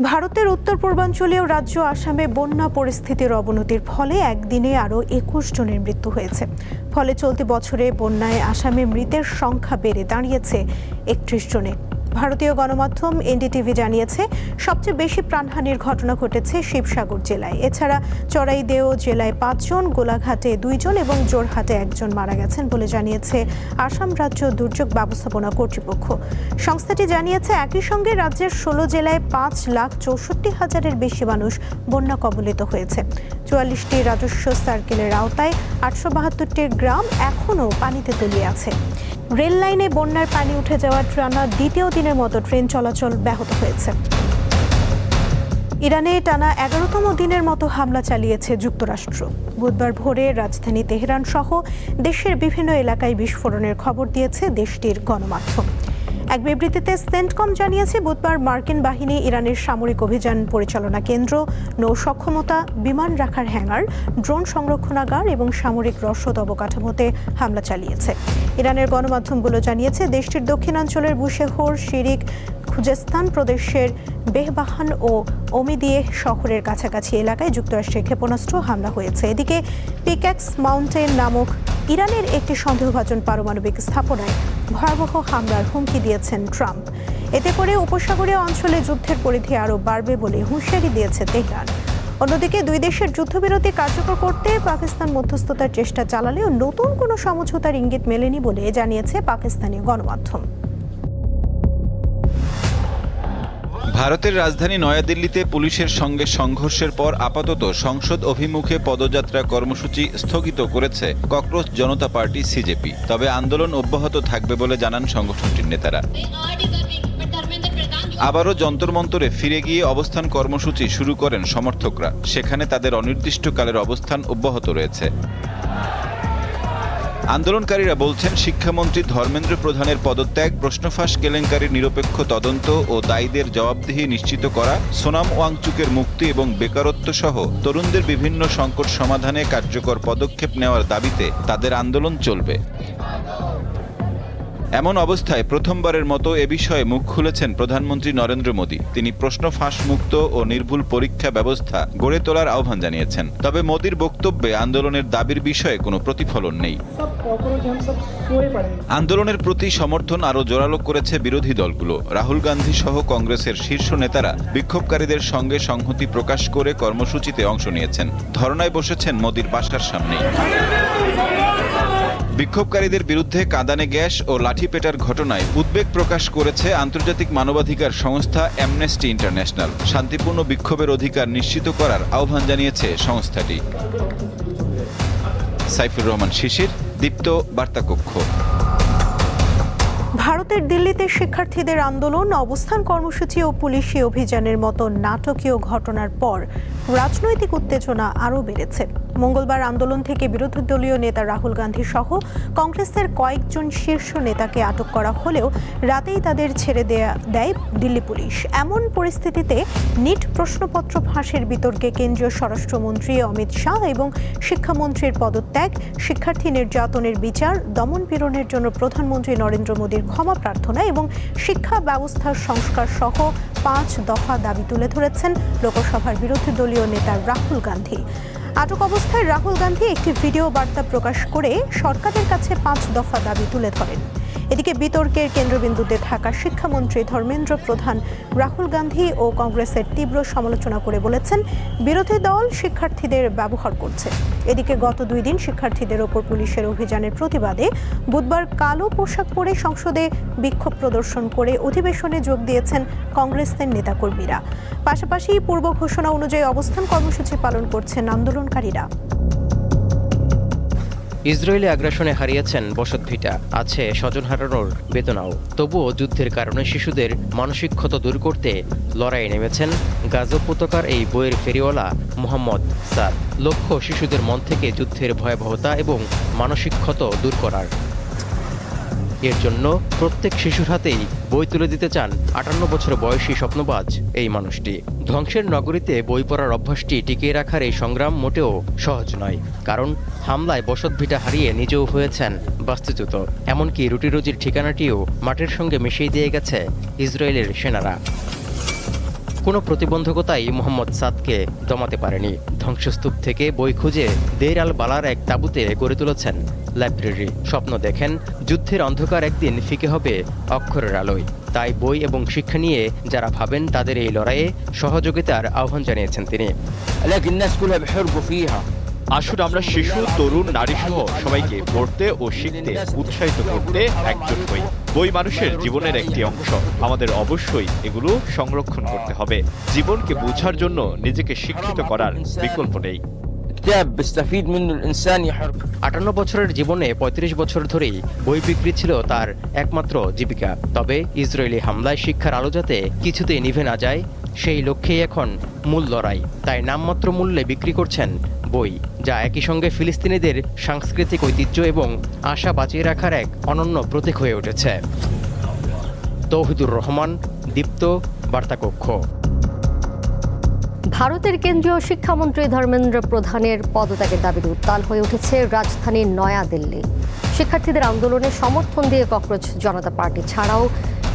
ভারতের উত্তর পূর্বাঞ্চলীয় রাজ্য আসামে বন্যা পরিস্থিতির অবনতির ফলে একদিনে আরও ২১ জনের মৃত্যু হয়েছে। ফলে চলতি বছরে বন্যায় আসামে মৃতের সংখ্যা বেড়ে দাঁড়িয়েছে ৩১ জনে। ভারতীয় গণমাধ্যম এনডিটিভি জানিয়েছে, সবচেয়ে বেশি প্রাণহানির ঘটনা ঘটেছে শিবসাগর জেলায়। এছাড়া চড়াইদেও জেলায় ৫ জন, গোলাঘাটে ২ জন এবং জোরহাটে ১ জন মারা গেছেন বলে জানিয়েছে আসাম রাজ্য দুর্যোগ ব্যবস্থাপনা কর্তৃপক্ষ। সংস্থাটি জানিয়েছে, একই সঙ্গে রাজ্যের ১৬ জেলায় ৫,৬৪,০০০-এর বেশি মানুষ বন্যা কবলিত হয়েছে। ৪৪টি রাজস্ব সার্কেলের আওতায় ৮৭২টি গ্রাম এখনও পানিতে তলিয়ে আছে। রেল লাইনে বন্যার পানি উঠে যাওয়ার টানা দ্বিতীয় দিনের মতো ট্রেন চলাচল ব্যাহত হয়েছে। ইরানে টানা ১১তম দিনের মতো হামলা চালিয়েছে যুক্তরাষ্ট্র। বুধবার ভোরে রাজধানী তেহরান সহ দেশের বিভিন্ন এলাকায় বিস্ফোরণের খবর দিয়েছে দেশটির গণমাধ্যম। এক বিবৃতিতে সেন্টকম জানিয়েছে, বুধবার মার্কিন বাহিনী ইরানের সামরিক অভিযান পরিচালনা কেন্দ্র, নৌ সক্ষমতা, বিমান রাখার হ্যাঙ্গার, ড্রোন সংরক্ষণাগার এবং সামরিক রসদ অবকাঠামোতে হামলা চালিয়েছে। ইরানের গণমাধ্যমগুলো জানিয়েছে, দেশটির দক্ষিণাঞ্চলের বুশেহর, শিরিক, খুজেস্তান প্রদেশের বেহবাহান ও ওমিদিয়ে শহরের কাছাকাছি এলাকায় যুক্তরাষ্ট্রের ক্ষেপণাস্ত্র হামলা হয়েছে। এদিকে পিক্যাক্স মাউন্টেন নামক ইরানের একটি সন্দেহভাজন পারমাণবিক স্থাপনায় ভয়াবহ হামলার হুমকি দিয়েছেন ট্রাম্প। এতে করে উপসাগরীয় অঞ্চলে যুদ্ধের পরিধি আরও বাড়বে বলে হুঁশিয়ারি দিয়েছে তেহরান। অন্যদিকে দুই দেশের যুদ্ধবিরতি কার্যকর করতে পাকিস্তান মধ্যস্থতার চেষ্টা চালালেও নতুন কোনো সমঝোতার ইঙ্গিত মেলেনি বলে জানিয়েছে পাকিস্তানি গণমাধ্যম। ভারতের রাজধানী নয়াদিল্লিতে পুলিশের সঙ্গে সংঘর্ষের পর আপাতত সংসদ অভিমুখে পদযাত্রা কর্মসূচি স্থগিত করেছে ককরোচ জনতা পার্টি সিজেপি। তবে আন্দোলন অব্যাহত থাকবে বলে জানান সংগঠনটির নেতারা। আবারও যন্তর মন্তরে ফিরে গিয়ে অবস্থান কর্মসূচি শুরু করেন সমর্থকরা। সেখানে তাদের অনির্দিষ্টকালের অবস্থান অব্যাহত রয়েছে। আন্দোলনকারীরা বলছেন, শিক্ষামন্ত্রী ধর্মেন্দ্র প্রধানের পদত্যাগ, প্রশ্নফাঁস কেলেঙ্কারির নিরপেক্ষ তদন্ত ও দায়ীদের জবাবদিহি নিশ্চিত করা, সোনাম ওয়াংচুকের মুক্তি এবং বেকারত্ব সহ তরুণদের বিভিন্ন সংকট সমাধানে কার্যকর পদক্ষেপ নেওয়ার দাবিতে তাদের আন্দোলন চলবে। এমন অবস্থায় প্রথমবারের মতো এ বিষয়ে মুখ খুলেছেন প্রধানমন্ত্রী নরেন্দ্র মোদী। তিনি প্রশ্ন ফাঁস মুক্ত ও নির্ভুল পরীক্ষা ব্যবস্থা গড়ে তোলার আহ্বান জানিয়েছেন। তবে মোদীর বক্তব্যে আন্দোলনের দাবির বিষয়ে কোনো প্রতিফলন নেই। আন্দোলনের প্রতি সমর্থন আরও জোরালো করেছে বিরোধী দলগুলো। রাহুল গান্ধী সহ কংগ্রেসের শীর্ষ নেতারা বিক্ষোভকারীদের সঙ্গে সংহতি প্রকাশ করে কর্মসূচিতে অংশ নিয়েছেন। ধর্নায় বসেছেন মোদীর বাসার সামনেই। বিক্ষোভকারীদের বিরুদ্ধে কাঁদানে গ্যাস ও লাঠিপেটার ঘটনায় উদ্বেগ প্রকাশ করেছে আন্তর্জাতিক মানবাধিকার সংস্থা অ্যামনেস্টি ইন্টারন্যাশনাল। শান্তিপূর্ণ বিক্ষোভের অধিকার নিশ্চিত করার আহ্বান জানিয়েছে সংস্থাটি। সাইফুর রহমান শিশির, দীপ্ত বার্তাকক্ষ। ভারতের দিল্লিতে শিক্ষার্থীদের আন্দোলন, অবস্থান কর্মসূচি ও পুলিশি অভিযানের মতো নাটকীয় ঘটনার পর রাজনৈতিক উত্তেজনা আরও বেড়েছে। মঙ্গলবার আন্দোলন থেকে বিরোধী দলীয় নেতা রাহুল গান্ধী সহ কংগ্রেসের কয়েকজন শীর্ষ নেতাকে আটক করা হলেও রাতেই তাদের ছেড়ে দেয় দিল্লি পুলিশ। এমন পরিস্থিতিতে নিট প্রশ্নপত্র ফাঁসের বিতর্কে কেন্দ্রীয় স্বরাষ্ট্রমন্ত্রী অমিত শাহ এবং শিক্ষামন্ত্রীর পদত্যাগ, শিক্ষার্থী নির্যাতনের বিচার, দমন পীড়নের জন্য প্রধানমন্ত্রী নরেন্দ্র মোদীর ক্ষমা প্রার্থনা এবং শিক্ষা ব্যবস্থার সংস্কার সহ 5 দফা দাবি তুলে ধরেছেন লোকসভার বিরোধী দলীয় নেতা রাহুল গান্ধী। আটক অবস্থায় রাহুল গান্ধী একটি ভিডিও বার্তা প্রকাশ করে সরকারের কাছে 5 দফা দাবি তুলে ধরেন। এদিকে বিতর্কের কেন্দ্রবিন্দুতে থাকা শিক্ষামন্ত্রী ধর্মেন্দ্র প্রধান রাহুল গান্ধী ও কংগ্রেসের তীব্র সমালোচনা করে বলেছেন, বিরোধী দল শিক্ষার্থীদের ব্যবহার করছে। এদিকে গত 2 দিন শিক্ষার্থীদের ওপর পুলিশের অভিযানের প্রতিবাদে বুধবার কালো পোশাক পরে সংসদে বিক্ষোভ প্রদর্শন করে অধিবেশনে যোগ দিয়েছেন কংগ্রেসের নেতাকর্মীরা। পাশাপাশি পূর্ব ঘোষণা অনুযায়ী অবস্থান কর্মসূচি পালন করছেন আন্দোলনকারীরা। ইসরায়েলি আগ্রাসনে হারিয়েছেন বসতভিটা, আছে স্বজন হারানোর বেদনাও। তবুও যুদ্ধের কারণে শিশুদের মানসিক ক্ষত দূর করতে লড়াইয়ে নেমেছেন গাজা উপত্যকার এই বইয়ের ফেরিওয়ালা মোহাম্মদ সাদ। লক্ষ্য শিশুদের মন থেকে যুদ্ধের ভয়াবহতা এবং মানসিক ক্ষত দূর করার। এর জন্য প্রত্যেক শিশুর হাতেই বই তুলে দিতে চান 58 বছর বয়সী স্বপ্নবাজ এই মানুষটি। ধ্বংসের নগরীতে বই পড়ার অভ্যাসটি টিকিয়ে রাখার এই সংগ্রাম মোটেও সহজ নয়, কারণ হামলায় বসতভিটা হারিয়ে নিজেও হয়েছেন বাস্তুচ্যুত। এমনকি রুটি রুজির ঠিকানাটিও মাটির সঙ্গে মিশিয়ে দিয়ে গেছে ইসরায়েলের সেনারা। কোনো প্রতিবন্ধকতাই মোহাম্মদ সাদকে দমাতে পারেনি। ধ্বংসস্তূপ থেকে বই খুঁজে দের আল বালার এক তাঁবুতে গড়ে তুলেছেন লাইব্রেরি। স্বপ্ন দেখেন যুদ্ধের অন্ধকার একদিন ফিকে হবে অক্ষরের আলোয়। তাই বই এবং শিক্ষা নিয়ে যারা ভাবেন তাদের এই লড়াইয়ে সহযোগিতার আহ্বান জানিয়েছেন তিনি। আসুন আমরা শিশু, তরুণ, নারী সহ সবাইকে পড়তে ও শিখতে উৎসাহিত করতে একজোট হই। বই মানুষের জীবনের একটি অংশ, আমাদের অবশ্যই এগুলো সংরক্ষণ করতে হবে। জীবনকে বোঝার জন্য নিজেকে শিক্ষিত করার বিকল্প নেই। 58 বছরের জীবনে 35 বছর ধরেই বই বিক্রি ছিল তার একমাত্র জীবিকা। তবে ইসরায়েলি হামলায় শিক্ষার আলো যাতে কিছুতেই নিভে না যায়, সেই লক্ষ্যেই এখন মূল লড়াই। তাই নামমাত্র মূল্যে বিক্রি করছেন বই, যা একই সঙ্গে ফিলিস্তিনিদের সাংস্কৃতিক ঐতিহ্য এবং আশা বাঁচিয়ে রাখার এক অনন্য প্রতীক হয়ে উঠেছে। তৌহিদুর রহমান, দীপ্ত, বার্তাকক্ষ। ভারতের কেন্দ্রীয় শিক্ষামন্ত্রী ধর্মেন্দ্র প্রধানের পদত্যাগের দাবিতে উত্তাল হয়ে উঠেছে রাজধানীর নয়াদিল্লি। শিক্ষার্থীদের আন্দোলনে সমর্থন দিয়ে ককরোচ জনতা পার্টি ছাড়াও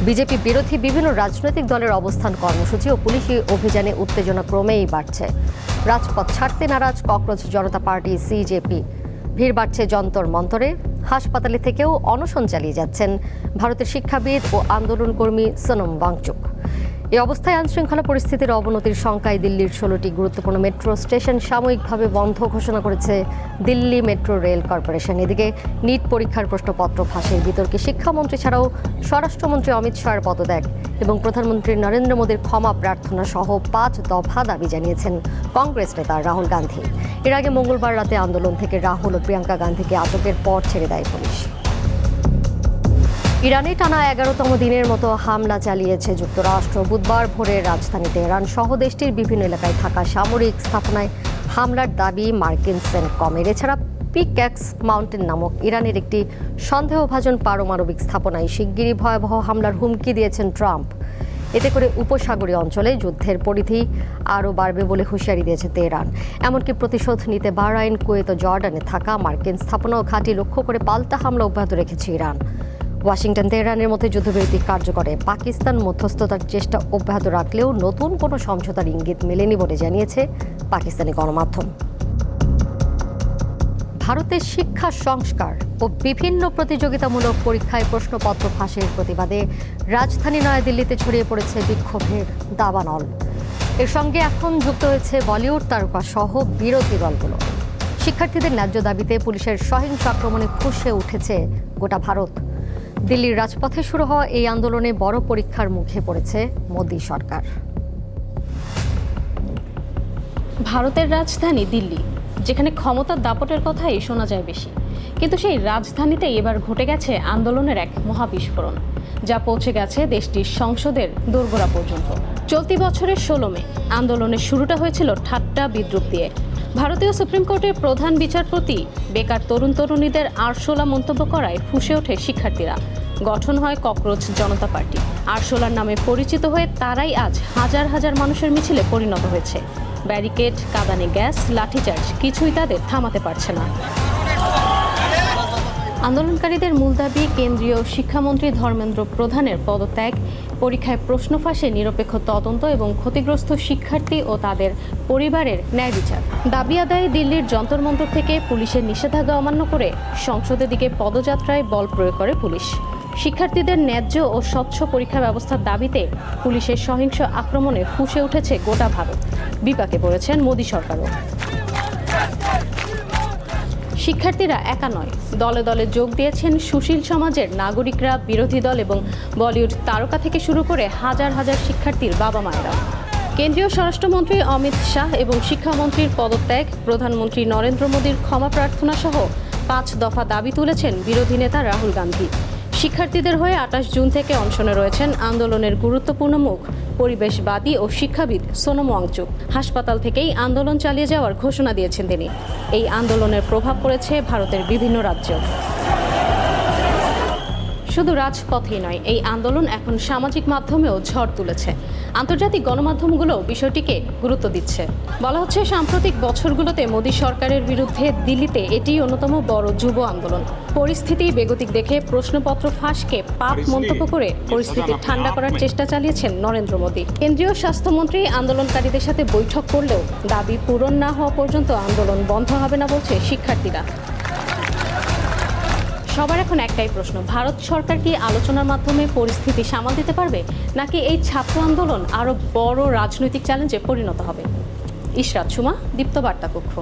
বিজেপি বিরোধী বিভিন্ন রাজনৈতিক দলের অবস্থান কর্মসূচি ও পুলিশি অভিযানে উত্তেজনা ক্রমেই বাড়ছে। রাজপথ ছাড়তে নারাজ ককরোচ জনতা পার্টি সিজেপি। ভিড় বাড়ছে যন্তর মন্তরে। হাসপাতালে থেকেও অনশন চালিয়ে যাচ্ছেন ভারতের শিক্ষাবিদ ও আন্দোলনকর্মী সোনম ওয়াংচুক। এই অবস্থায় আইনশৃঙ্খলা পরিস্থিতির অবনতির শঙ্কায় দিল্লির 16টি গুরুত্বপূর্ণ মেট্রো স্টেশন সাময়িকভাবে বন্ধ ঘোষণা করেছে দিল্লি মেট্রো রেল কর্পোরেশন। এদিকে নিট পরীক্ষার প্রশ্নপত্র ফাঁসের বিতর্কে শিক্ষামন্ত্রী ছাড়াও স্বরাষ্ট্রমন্ত্রী অমিত শাহর পদত্যাগ এবং প্রধানমন্ত্রী নরেন্দ্র মোদীর ক্ষমা প্রার্থনা সহ 5 দফা দাবি জানিয়েছেন কংগ্রেস নেতা রাহুল গান্ধী। এর আগে মঙ্গলবার রাতে আন্দোলন থেকে রাহুল ও প্রিয়াঙ্কা গান্ধীকে আটকের পর ছেড়ে দেয় পুলিশ। ইরানে টানা 11তম দিনের মতো হামলা চালিয়েছে যুক্তরাষ্ট্র। বুধবার ভোরে রাজধানী তেহরান সহ দেশটির বিভিন্ন এলাকায় থাকা সামরিক স্থাপনায় হামলার দাবি মার্কিন সেন্টকমের। এছাড়া পিক্যাক্স মাউন্টেন নামক ইরানের একটি সন্দেহভাজন পারমাণবিক স্থাপনায় শিগগিরই ভয়াবহ হামলার হুমকি দিয়েছেন ট্রাম্প। এতে করে উপসাগরীয় অঞ্চলে যুদ্ধের পরিধি আরও বাড়বে বলে হুঁশিয়ারি দিয়েছে তেহরান। এমনকি প্রতিশোধ নিতে বাহরাইন, কুয়েত ও জর্ডানে থাকা মার্কিন স্থাপনা ও ঘাঁটি লক্ষ্য করে পাল্টা হামলা অব্যাহত রেখেছে ইরান। ওয়াশিংটন তেহরানের মধ্যে যুদ্ধবিরতি কার্যকরে পাকিস্তান মধ্যস্থতার চেষ্টা অব্যাহত রাখলেও নতুন কোনো সমঝোতার ইঙ্গিত মেলেনি বলে জানিয়েছে পাকিস্তানি গণমাধ্যম। ভারতের শিক্ষা সংস্কার ও বিভিন্ন প্রতিযোগিতামূলক পরীক্ষায় প্রশ্নপত্র ফাঁসের প্রতিবাদে রাজধানী নয়াদিল্লিতে ছড়িয়ে পড়েছে বিক্ষোভের দাবানল। এর সঙ্গে এখন যুক্ত হয়েছে বলিউড তারকা সহ বিরোধী দলগুলো। শিক্ষার্থীদের ন্যায্য দাবিতে পুলিশের সহিংস আক্রমণে ফুঁসে উঠেছে গোটা ভারত। দিল্লির রাজপথে শুরু হওয়া এই আন্দোলনে বড় পরীক্ষার মুখে পড়েছে মোদী সরকার। ভারতের রাজধানী দিল্লি, যেখানে ক্ষমতার দাপটের কথাই শোনা যায় বেশি, কিন্তু সেই রাজধানীতেই এবার ঘটে গেছে আন্দোলনের এক মহাবিস্ফোরণ, যা পৌঁছে গেছে দেশটির সংসদের দোরগোড়া পর্যন্ত। চলতি বছরের 16 মে আন্দোলনের শুরুটা হয়েছিল ঠাট্টা বিদ্রুপ দিয়ে। ভারতীয় সুপ্রিম কোর্টের প্রধান বিচারপতি বেকার তরুণ তরুণীদের আরশোলা মন্তব্য করায় ফুঁসে ওঠে শিক্ষার্থীরা। গঠন হয় ককরোচ জনতা পার্টি। আরশোলার নামে পরিচিত হয়ে তারাই আজ হাজার হাজার মানুষের মিছিলে পরিণত হয়েছে। ব্যারিকেড, কাঁদানে গ্যাস, লাঠিচার্জ কিছুই তাদের থামাতে পারছে না। আন্দোলনকারীদের মূল দাবি কেন্দ্রীয় শিক্ষামন্ত্রী ধর্মেন্দ্র প্রধানের পদত্যাগ, পরীক্ষায় প্রশ্ন ফাঁসে নিরপেক্ষ তদন্ত এবং ক্ষতিগ্রস্ত শিক্ষার্থী ও তাদের পরিবারের ন্যায় বিচার। দাবি আদায়ে দিল্লির যন্তর মন্তর থেকে পুলিশের নিষেধাজ্ঞা অমান্য করে সংসদের দিকে পদযাত্রায় বল প্রয়োগ করে পুলিশ। শিক্ষার্থীদের ন্যায্য ও স্বচ্ছ পরীক্ষা ব্যবস্থার দাবিতে পুলিশের সহিংস আক্রমণে ফুঁসে উঠেছে গোটা ভারত। বিপাকে পড়েছেন মোদী সরকারও। শিক্ষার্থীরা একা নয়, দলে দলে যোগ দিয়েছেন সুশীল সমাজের নাগরিকরা, বিরোধী দল এবং বলিউড তারকা থেকে শুরু করে হাজার হাজার শিক্ষার্থীর বাবা মায়েরা। কেন্দ্রীয় স্বরাষ্ট্রমন্ত্রী অমিত শাহ এবং শিক্ষামন্ত্রীর পদত্যাগ, প্রধানমন্ত্রী নরেন্দ্র মোদীর ক্ষমা প্রার্থনা সহ 5 দফা দাবি তুলেছেন বিরোধী নেতা রাহুল গান্ধী। শিক্ষার্থীদের হয়ে 28 জুন থেকে অনশনে রয়েছেন আন্দোলনের গুরুত্বপূর্ণ মুখ পরিবেশবাদী ও শিক্ষাবিদ সোনম ওয়াংচুক। হাসপাতাল থেকেই আন্দোলন চালিয়ে যাওয়ার ঘোষণা দিয়েছেন তিনি। এই আন্দোলনের প্রভাব পড়েছে ভারতের বিভিন্ন রাজ্যে। শুধু রাজপথেই নয়, এই আন্দোলন এখন সামাজিক মাধ্যমেও ঝড় তুলেছে। আন্তর্জাতিক গণমাধ্যমগুলো বিষয়টিকে গুরুত্ব দিচ্ছে। বলা হচ্ছে সাম্প্রতিক বছরগুলোতে মোদী সরকারের বিরুদ্ধে দিল্লিতে এটি অন্যতম বড় যুব আন্দোলন। পরিস্থিতি বেগতিক দেখে প্রশ্নপত্র ফাঁসকে পাপ মন্তব্য করে পরিস্থিতি ঠান্ডা করার চেষ্টা চালিয়েছেন নরেন্দ্র মোদী। কেন্দ্রীয় স্বাস্থ্যমন্ত্রী আন্দোলনকারীদের সাথে বৈঠক করলেও দাবি পূরণ না হওয়া পর্যন্ত আন্দোলন বন্ধ হবে না বলছে শিক্ষার্থীরা। সবার এখন একটাই প্রশ্ন, ভারত সরকার কি আলোচনার মাধ্যমে পরিস্থিতি সামাল দিতে পারবে, নাকি এই ছাত্র আন্দোলন আরও বড় রাজনৈতিক চ্যালেঞ্জে পরিণত হবে? ইশরাত সুমা, দীপ্ত বার্তা কক্ষ।